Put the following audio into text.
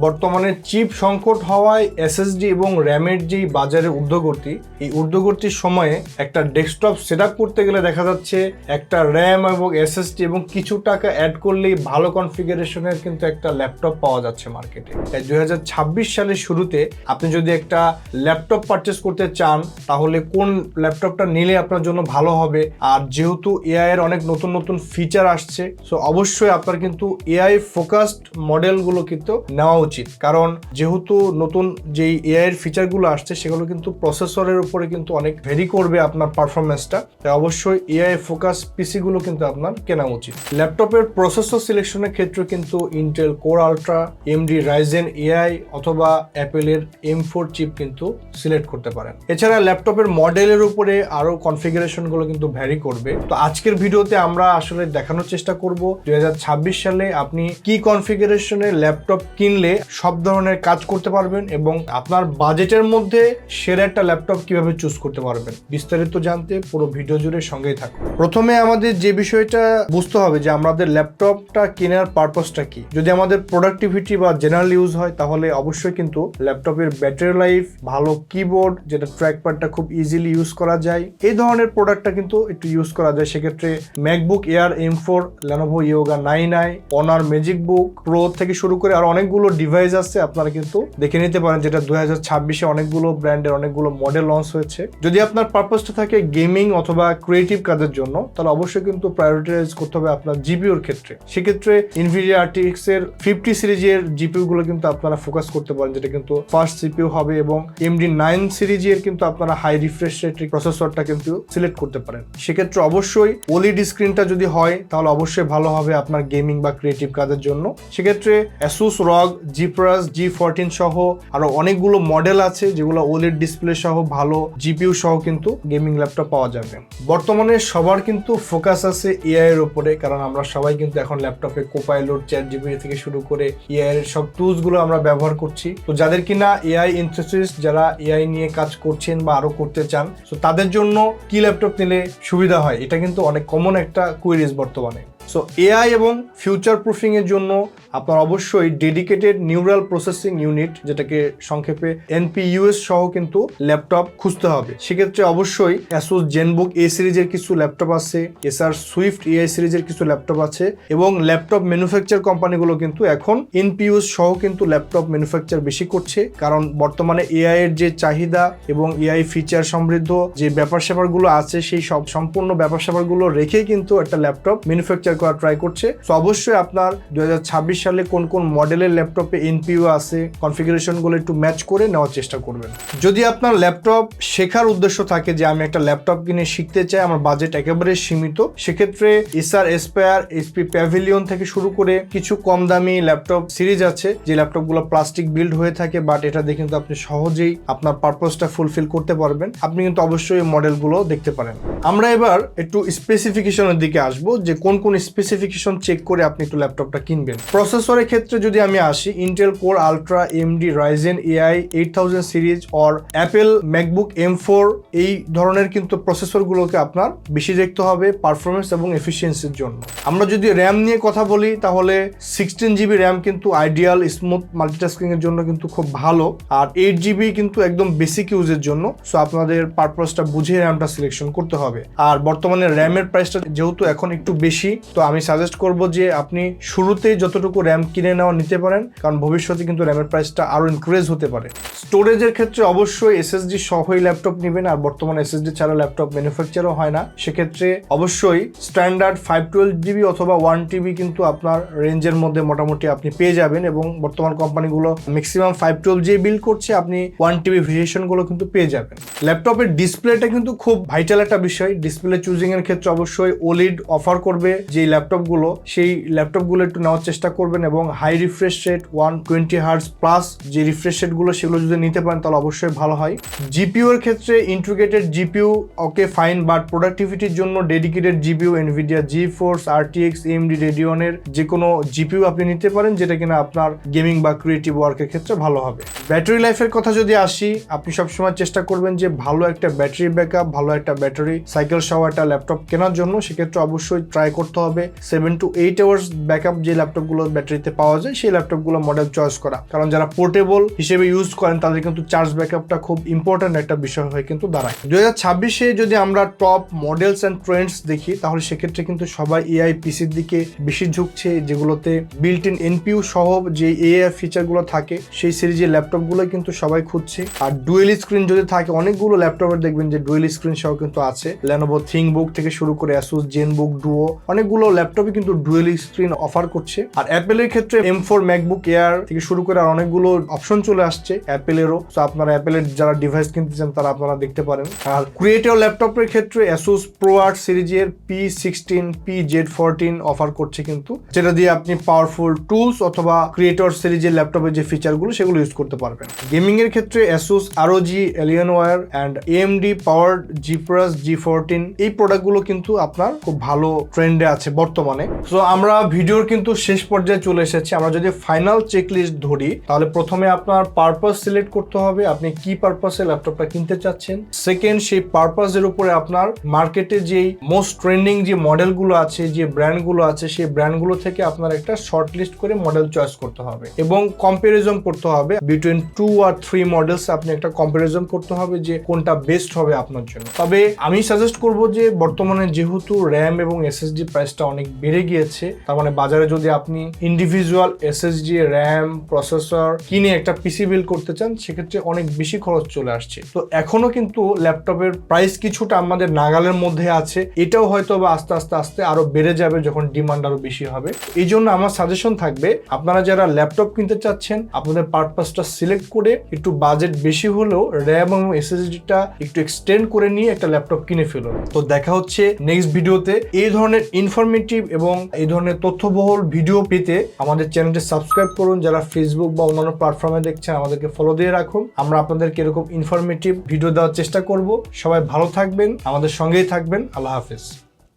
বর্তমানে চিপ সংকট হওয়ায় এসএসডি এবং র্যামের যেই বাজারে ঊর্ধ্বগতি, এই ঊর্ধ্বগতির সময়ে একটা ডেস্কটপ সেট আপ করতে গেলে দেখা যাচ্ছে একটা র্যাম এবং এসএসডি এবং কিছু টাকা অ্যাড করলেই ভালো কনফিগারেশনের কিন্তু একটা ল্যাপটপ পাওয়া যাচ্ছে মার্কেটে। তাই 2026 সালের শুরুতে আপনি যদি একটা ল্যাপটপ পারচেস করতে চান তাহলে কোন ল্যাপটপটা নিলে আপনার জন্য ভালো হবে, আর যেহেতু এআই এর অনেক নতুন নতুন ফিচার আসছে, সো অবশ্যই আপনার কিন্তু এআই ফোকাসড মডেলগুলো কিন্তু নেওয়া উচিত। কারণ যেহেতু নতুন যেই এআই এর ফিচারগুলো আসছে সেগুলো কিন্তু প্রসেসরের উপরে কিন্তু অনেক ভেরি করবে আপনার পারফরমেন্সটা। তাই অবশ্যই এআই ফোকাস পিসিগুলো কিন্তু আপনার কেনা উচিত। ল্যাপটপের প্রসেসর সিলেকশনের ক্ষেত্রে কিন্তু Intel core ultra, AMD Ryzen AI অথবা অ্যাপেলের M4 চিপ কিন্তু সিলেক্ট করতে পারেন। এছাড়া ল্যাপটপের মডেলের উপরে আরো কনফিগারেশনগুলো কিন্তু ভ্যারি করবে। তো আজকের ভিডিওতে আমরা আসলে দেখানোর চেষ্টা করব 2026 সালে আপনি কি কনফিগারেশনের ল্যাপটপ কিনলে সব ধরনের কাজ করতে পারবেন এবং আপনার বাজেটের মধ্যে সেরা একটা ল্যাপটপ কিভাবে চুজ করতে পারবেন। বিস্তারিত জানতে পুরো ভিডিও জুড়ে সঙ্গেই থাকুন। প্রথমে আমাদের যে বিষয়টা বুঝতে হবে যে আমাদের ল্যাপটপটা কেনার পারপাসটা কি। যদি আমাদের প্রোডাক্টিভিটি বা জেনারেল ইউজ হয় তাহলে অবশ্যই কিন্তু ল্যাপটপের ব্যাটারি লাইফ, ভালো কিবোর্ড যেটা ট্র্যাকপ্যাডটা খুব ইজিলি ইউজ করা যায়, এই ধরনের প্রোডাক্টটা কিন্তু একটু ইউজ করা যায়। সেক্ষেত্রে MacBook air M4, Lenovo Yoga 9i, Honor Magic Book Pro থেকে শুরু করে আর অনেকগুলো ডিভাইস আছে, আপনারা কিন্তু দেখে নিতে পারেন, যেটা 2026-এ অনেকগুলো ব্র্যান্ডের অনেকগুলো মডেল লঞ্চ হয়েছে। যদি আপনার পারপাসটা থাকে গেমিং অথবা ক্রিয়েটিভ কাজের জন্য তাহলে অবশ্যই কিন্তু প্রায়োরিটাইজ করতে হবে আপনার জিপিউর ক্ষেত্রে। সেক্ষেত্রে Nvidia RTX এর 50 সিরিজের জিপিউ গুলো কিন্তু আপনারা ফোকাস করতে পারেন, যেটা কিন্তু ফার্স্ট সিপিইউ হবে, এবং AMD 9 সিরিজের কিন্তু আপনারা হাই রিফ্রেশ রেট প্রসেসরটা কিন্তু সিলেক্ট করতে পারেন। সেক্ষেত্রে অবশ্যই OLED স্ক্রিনটা যদি হয় তাহলে অবশ্যই ভালো হবে আপনার গেমিং বা ক্রিয়েটিভ কাজের জন্য। সেক্ষেত্রে Asus ROG Zephyrus G14 সহ আরো অনেকগুলো মডেল আছে যেগুলো OLED ডিসপ্লে সহ ভালো জিপিইউ সহ কিন্তু গেমিং ল্যাপটপ পাওয়া যাবে। বর্তমানে সবার কিন্তু ফোকাস আছে এআই এর উপরে, কারণ আমরা সবাই কিন্তু এখন ল্যাপটপে কোপাইলট, ChatGPT থেকে শুরু করে এআই এর সব টুলস গুলো আমরা ব্যবহার করছি। তো যাদের কিনা এআই ইন্টারেস্ট, যারা এআই নিয়ে কাজ করছেন বা আরো করতে চান, তো তাদের জন্য কি ল্যাপটপ নিলে সুবিধা হয়, এটা কিন্তু অনেক কমন একটা কুইরিজ বর্তমানে। সো এআই এবং ফিউচার প্রুফিং এর জন্য আপনার অবশ্যই ডেডিকেটেড নিউরাল প্রসেসিং ইউনিট, যেটাকে সংক্ষেপে NPUs সহ কিন্তু ল্যাপটপ খুঁজতে হবে। সেক্ষেত্রে অবশ্যই Asus ZenBook A সিরিজের কিছু ল্যাপটপ আছে, Acer Swift AI সিরিজের কিছু ল্যাপটপ আছে, এবং ল্যাপটপ ম্যানুফ্যাকচার কোম্পানিগুলো কিন্তু এখন NPUs সহ কিন্তু ল্যাপটপ ম্যানুফ্যাকচার বেশি করছে। কারণ বর্তমানে এআই এর যে চাহিদা এবং এআই ফিচার সমৃদ্ধ যে ব্যাপার স্যাপারগুলো আছে, সেই সব সম্পূর্ণ ব্যাপার স্যাপারগুলো রেখে কিন্তু একটা ল্যাপটপ ম্যানুফ্যাকচার করা ট্রাই করছে। তো অবশ্যই আপনার 2026 সালে কোন কোন মডেলের ল্যাপটপে NPU আছে, কনফিগারেশন গুলো একটু ম্যাচ করে নেওয়ার চেষ্টা করবেন। যদি আপনার ল্যাপটপ শেখার উদ্দেশ্য থাকে যে আমি একটা ল্যাপটপ কিনে শিখতে চাই, আমার বাজেট একেবারে সীমিত, সেক্ষেত্রে Acer Aspire, HP Pavilion থেকে শুরু করে কিছু কম দামি ল্যাপটপ সিরিজ আছে যে ল্যাপটপগুলো প্লাস্টিক বিল্ড হয়ে থাকে, বাট এটা দিয়ে কিন্তু আপনি সহজেই আপনার পারপাসটা ফুলফিল করতে পারবেন। আপনি কিন্তু অবশ্যই এই মডেলগুলো দেখতে পারেন। আমরা এবার একটু স্পেসিফিকেশনের দিকে আসবো যে কোন কোন স্পেসিফিকেশন চেক করে আপনি একটু ল্যাপটপটা কিনবেন। প্রসেসরের ক্ষেত্রে যদি আমি আসি, Intel core ultra, AMD Ryzen AI 8000 series or Apple MacBook M4, এই ধরনের কিন্তু প্রসেসরগুলোকে আপনার বেশি দেখতে হবে পারফরমেন্স এবং এফিসিয়েন্সির জন্য। আমরা যদি র্যাম নিয়ে কথা বলি তাহলে 16GB র্যাম কিন্তু আইডিয়াল স্মুথ মাল্টিটাস্কিং এর জন্য কিন্তু খুব ভালো, আর 8GB কিন্তু একদম বেসিক ইউজের জন্য। সো আপনাদের পারপাসটা বুঝে র্যামটা সিলেকশন করতে হবে। আর বর্তমানে র্যামের প্রাইসটা যেহেতু এখন একটু বেশি, তো আমি সাজেস্ট করব যে আপনি শুরুতেই যতটুকু র্যাম কিনে নেওয়া নিতে পারেন, কারণ ভবিষ্যতে কিন্তু র্যামের প্রাইসটা আরো ইনক্রিজ হতে পারে। স্টোরেজের ক্ষেত্রে অবশ্যই SSD সহই ল্যাপটপ নেবেন, আর বর্তমানে SSD ছাড়া ল্যাপটপ ম্যানুফ্যাকচারও হয় না। সেক্ষেত্রে অবশ্যই স্ট্যান্ডার্ড 512GB অথবা 1TB কিন্তু আপনার রেঞ্জের মধ্যে মোটামুটি আপনি পেয়ে যাবেন, এবং বর্তমান কোম্পানিগুলো ম্যাক্সিমাম 512GB বিল করছে, আপনি 1TB ভেরিয়েশনগুলো কিন্তু পেয়ে যাবেন। ল্যাপটপের ডিসপ্লেটা কিন্তু খুব ভাইটাল একটা বিষয়। ডিসপ্লে চুজিং এর ক্ষেত্রে অবশ্যই OLED অফার করবে যে ল্যাপটপগুলো, সেই ল্যাপটপগুলো একটু নেওয়ার চেষ্টা করবেন, এবং high refresh rate 120 hertz plus যে রিফ্রেশ রেটগুলো সেগুলো যদি নিতে পারেন তাহলে অবশ্যই ভালো হয়। জিপিইউ এর ক্ষেত্রে integrated GPU okay fine, but প্রোডাক্টিভিটির জন্য dedicated GPU NVIDIA GeForce RTX AMD Radeon এর যে কোনো জিপিইউ আপনি নিতে পারেন, যেটা কিনা আপনার গেমিং বা ক্রিয়েটিভ ওয়ার্কের ক্ষেত্রে ভালো হবে। ব্যাটারি লাইফের কথা যদি আসি, আপনি সবসময় চেষ্টা করবেন যে ভালো একটা ব্যাটারি ব্যাকআপ, ভালো একটা ব্যাটারি সাইকেল সহ একটা ল্যাপটপ কেনার জন্য। সেক্ষেত্রে অবশ্যই ট্রাই করতে হবে হবে 7 to 8 আওয়ার্স ব্যাকআপ যে ল্যাপটপগুলো ব্যাটারিতে পাওয়া যায় সেই ল্যাপটপগুলো মডেল চয়েস করা, কারণ যারা পোর্টেবল হিসেবে ইউজ করেন তাদের কিন্তু চার্জ ব্যাকআপটা খুব ইম্পর্টেন্ট একটা বিষয় হয়ে কিন্তু দাঁড়ায়। 2026-এ যদি আমরা টপ মডেলস অ্যান্ড ট্রেন্ডস দেখি তাহলে সেক্ষেত্রে কিন্তু সবাই এআই পিসির দিকে বেশি ঝুঁকছে, যেগুলোতে বিল্ট ইন এনপিইউ সহ যে এআই ফিচারগুলো থাকে সেই সিরিজের ল্যাপটপগুলো কিন্তু সবাই খুঁজছে। আর ডুয়েল স্ক্রিন যদি থাকে, অনেকগুলো ল্যাপটপের দেখবেন যে ডুয়েল স্ক্রিন সহ কিন্তু আছে। Lenovo ThinkBook থেকে শুরু করে Asus ZenBook Duo অনেকগুলো ল্যাপটপই কিন্তু ডুয়েল স্ক্রিন অফার করছে। আর অ্যাপেলের ক্ষেত্রে M4 MacBook Air থেকে শুরু করে আর অনেকগুলো অপশন চলে আসছে অ্যাপেলেরও। তো আপনারা অ্যাপেলের যারা ডিভাইস কিনতে চান তারা আপনারা দেখতে পারেন। আর ক্রিয়েটর ল্যাপটপের ক্ষেত্রে Asus ProArt সিরিজের P16 PZ14 অফার করছে কিন্তু, যেটা দিয়ে আপনি পাওয়ারফুল টুলস অথবা ক্রিয়েটর সিরিজের ল্যাপটপের যে ফিচারগুলো সেগুলো ইউজ করতে পারবেন। গেমিং এর ক্ষেত্রে Asus ROG Alienware and AMD Powered GeForce G14 এই প্রোডাক্টগুলো কিন্তু আপনার খুব ভালো ট্রেন্ডে আছে বর্তমানে। সো আমরা ভিডিওর কিন্তু শেষ পর্যায়ে চলে এসেছি। আমরা যদি ফাইনাল চেকলিস্ট ধরি তাহলে প্রথমে আপনার পারপাস সিলেক্ট করতে হবে, আপনি কি পারপাসে ল্যাপটপটা কিনতে চাচ্ছেন। সেকেন্ড, সেই পারপাসের উপরে আপনার মার্কেটে যেই মোস্ট ট্রেন্ডিং যে মডেলগুলো আছে, যে ব্র্যান্ডগুলো আছে, সেই ব্র্যান্ডগুলো থেকে আপনার একটা শর্ট লিস্ট করে মডেল চয়েস করতে হবে এবং কম্পারিজন করতে হবে বিটুইন 2 আর 3 মডেলস। আপনি একটা কম্পারিজন করতে হবে যে কোনটা বেস্ট হবে আপনার জন্য। তবে আমি সাজেস্ট করব যে বর্তমানে যেহেতু র্যাম এবং এসএসডি প্রাইসটা অনেক বেড়ে গিয়েছে, তার মানে বাজারে যদি আপনি ইন্ডিভিজুয়াল এসএসডি, র্যাম, প্রসেসর কিনে একটা পিসি বিল্ড করতে চান সেক্ষেত্রে অনেক বেশি খরচ চলে আসছে। তো এখনো কিন্তু ল্যাপটপের প্রাইস কিছুটা আমাদের নাগালের মধ্যে আছে, এটাও হয়তো বা আস্তে আস্তে আস্তে আরো বেড়ে যাবে যখন ডিমান্ড আরো বেশি হবে। এই জন্য আমার সাজেশন থাকবে আপনারা যারা ল্যাপটপ কিনতে চাচ্ছেন আপনাদের পারপাসটা সিলেক্ট করে একটু বাজেট বেশি হলেও র্যাম এবং এসএসডিটা একটু এক্সটেন্ড করে নিয়ে একটা ল্যাপটপ কিনে ফেলুন। তো দেখা হচ্ছে নেক্সট ভিডিওতে। এই ধরনের ইনফরমেটিভ এবং এই ধরনের তথ্যবহুল ভিডিও পেতে আমাদের চ্যানেলটি সাবস্ক্রাইব করুন। যারা ফেসবুক বা অন্যান্য প্ল্যাটফর্মে দেখছেন আমাদেরকে ফলো দিয়ে রাখুন। আমরা আপনাদেরকে এরকম ইনফরমেটিভ ভিডিও দেওয়ার চেষ্টা করব। সবাই ভালো থাকবেন, আমাদের সঙ্গেই থাকবেন। আল্লাহ হাফেজ।